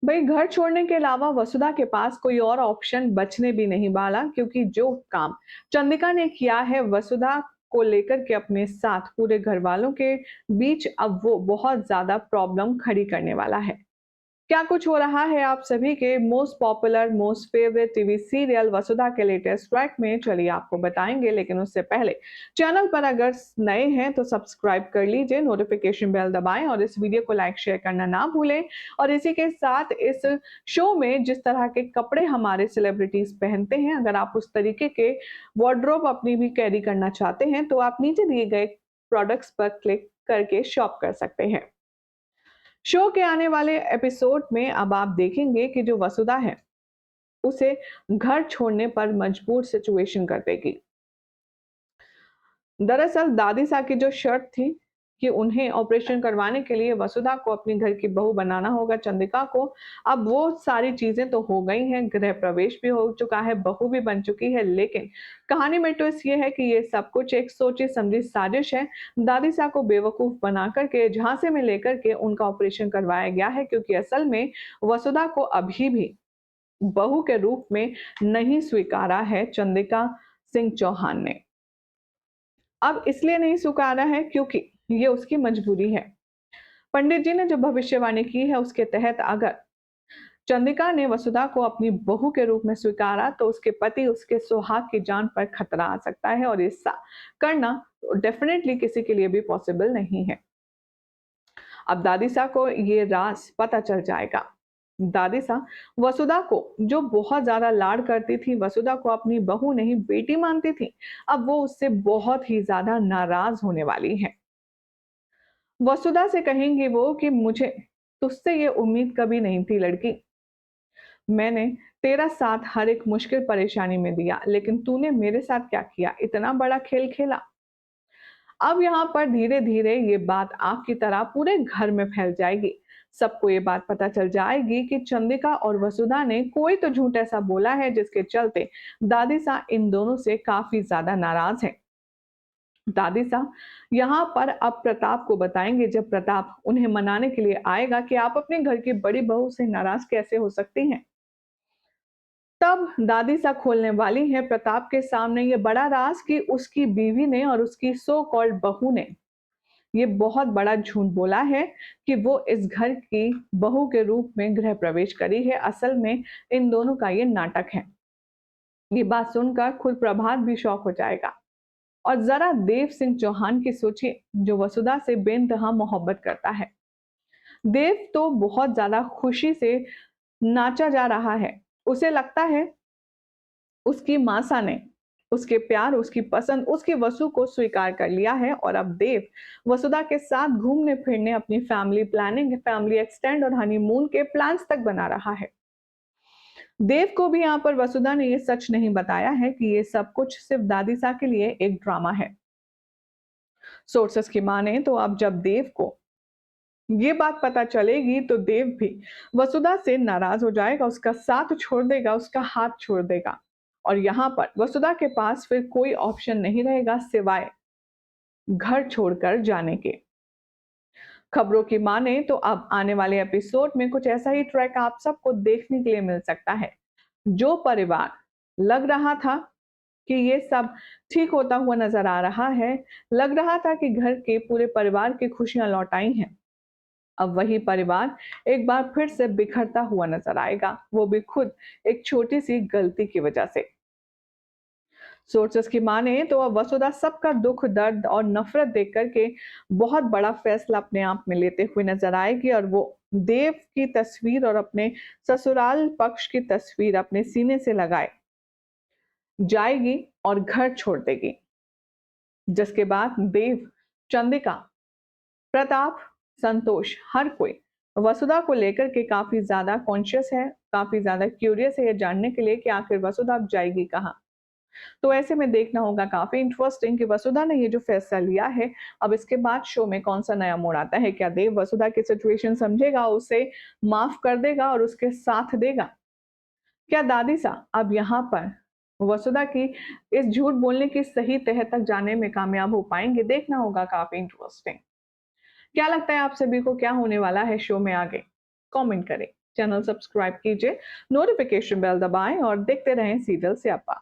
भाई घर छोड़ने के अलावा वसुधा के पास कोई और ऑप्शन बचने भी नहीं वाला, क्योंकि जो काम चंदिका ने किया है वसुधा को लेकर के अपने साथ पूरे घर वालों के बीच, अब वो बहुत ज्यादा प्रॉब्लम खड़ी करने वाला है। क्या कुछ हो रहा है आप सभी के most popular most favourite TV serial Vasudha के लेटेस्ट ट्रैक में, चलिए आपको बताएंगे। लेकिन उससे पहले चैनल पर अगर नए हैं तो सब्सक्राइब कर लीजिए, नोटिफिकेशन बेल दबाएं और इस वीडियो को लाइक शेयर करना ना भूलें। और इसी के साथ इस शो में जिस तरह के कपड़े हमारे सेलिब्रिटीज पहनते हैं, अगर आप उस तरीके के वार्डरोब अपनी भी कैरी करना चाहते हैं तो आप नीचे दिए गए प्रोडक्ट्स पर क्लिक करके शॉप कर सकते हैं। शो के आने वाले एपिसोड में अब आप देखेंगे कि जो वसुधा है उसे घर छोड़ने पर मजबूर सिचुएशन कर देगी। दरअसल दादी सा की जो शर्त थी कि उन्हें ऑपरेशन करवाने के लिए वसुधा को अपनी घर की बहू बनाना होगा, चंद्रिका को, अब वो सारी चीजें तो हो गई हैं, गृह प्रवेश भी हो चुका है, बहू भी बन चुकी है। लेकिन कहानी में ट्विस्ट ये है कि ये सब कुछ एक सोची समझी साजिश है। दादी सा को बेवकूफ बना करके झांसे में लेकर के उनका ऑपरेशन करवाया गया है, क्योंकि असल में वसुधा को अभी भी बहू के रूप में नहीं स्वीकारा है चंद्रिका सिंह चौहान ने। अब इसलिए नहीं स्वीकारा है क्योंकि ये उसकी मजबूरी है। पंडित जी ने जो भविष्यवाणी की है उसके तहत अगर चंद्रिका ने वसुधा को अपनी बहू के रूप में स्वीकारा तो उसके पति उसके सुहाग की जान पर खतरा आ सकता है, और ऐसा करना डेफिनेटली किसी के लिए भी पॉसिबल नहीं है। अब दादीसा को ये राज पता चल जाएगा। दादीसा वसुधा को जो बहुत ज्यादा लाड करती थी, वसुधा को अपनी बहू नहीं बेटी मानती थी, अब वो उससे बहुत ही ज्यादा नाराज होने वाली है। वसुधा से कहेंगी वो कि मुझे तुझसे ये उम्मीद कभी नहीं थी लड़की। मैंने तेरा साथ हर एक मुश्किल परेशानी में दिया, लेकिन तूने मेरे साथ क्या किया, इतना बड़ा खेल खेला। अब यहाँ पर धीरे धीरे ये बात आग की तरह पूरे घर में फैल जाएगी। सबको ये बात पता चल जाएगी कि चंद्रिका और वसुधा ने कोई तो झूठ ऐसा बोला है जिसके चलते दादी सा इन दोनों से काफी ज्यादा नाराज है। दादी सा यहाँ पर अब प्रताप को बताएंगे, जब प्रताप उन्हें मनाने के लिए आएगा कि आप अपने घर की बड़ी बहू से नाराज कैसे हो सकती हैं। तब दादी सा खोलने वाली है प्रताप के सामने ये बड़ा राज कि उसकी बीवी ने और उसकी सो कॉल्ड बहू ने ये बहुत बड़ा झूठ बोला है कि वो इस घर की बहू के रूप में गृह प्रवेश करी है। असल में इन दोनों का ये नाटक है। ये बात सुनकर खुद प्रभात भी शॉक हो जाएगा। और जरा देव सिंह चौहान की सोचिए, जो वसुधा से बेइंतहा मोहब्बत करता है। देव तो बहुत ज्यादा खुशी से नाचा जा रहा है। उसे लगता है उसकी मासा ने उसके प्यार, उसकी पसंद, उसकी वसु को स्वीकार कर लिया है, और अब देव वसुधा के साथ घूमने फिरने, अपनी फैमिली प्लानिंग, फैमिली एक्सटेंड और हनीमून के प्लान्स तक बना रहा है। देव को भी यहाँ पर वसुधा ने ये सच नहीं बताया है कि ये सब कुछ सिर्फ दादी सा के लिए एक ड्रामा है। सोर्सेस की माने तो अब जब देव को ये बात पता चलेगी तो देव भी वसुधा से नाराज हो जाएगा, उसका साथ छोड़ देगा, उसका हाथ छोड़ देगा। और यहाँ पर वसुधा के पास फिर कोई ऑप्शन नहीं रहेगा सिवाय घर छोड़कर जाने के। खबरों की माने तो अब आने वाले एपिसोड में कुछ ऐसा ही ट्रैक आप सबको देखने के लिए मिल सकता है। जो परिवार लग रहा था कि ये सब ठीक होता हुआ नजर आ रहा है, लग रहा था कि घर के पूरे परिवार की खुशियां लौट आई हैं, अब वही परिवार एक बार फिर से बिखरता हुआ नजर आएगा, वो भी खुद एक छोटी सी गलती की वजह से। सोर्सेस की माने तो अब वसुधा सबका दुख दर्द और नफरत देख करके बहुत बड़ा फैसला अपने आप में लेते हुए नजर आएगी, और वो देव की तस्वीर और अपने ससुराल पक्ष की तस्वीर अपने सीने से लगाए जाएगी और घर छोड़ देगी। जिसके बाद देव, चंद्रिका, प्रताप, संतोष, हर कोई वसुधा को लेकर के काफी ज्यादा कॉन्शियस है, काफी ज्यादा क्यूरियस है ये जानने के लिए कि आखिर वसुधा अब जाएगी कहाँ। तो ऐसे में देखना होगा काफी इंटरेस्टिंग कि वसुधा ने ये जो फैसला लिया है, अब इसके बाद शो में कौन सा नया मोड़ आता है। क्या देव वसुधा की सिचुएशन समझेगा, उसे माफ कर देगा और उसके साथ देगा? क्या दादी सा अब यहाँ पर वसुधा की इस झूठ बोलने की सही तह तक जाने में कामयाब हो पाएंगे? देखना होगा, काफी इंटरेस्टिंग। क्या लगता है आप सभी को क्या होने वाला है शो में आगे? कमेंट करें। चैनल सब्सक्राइब कीजिए, नोटिफिकेशन बेल दबाएं और देखते रहें सीरियल स्यापा।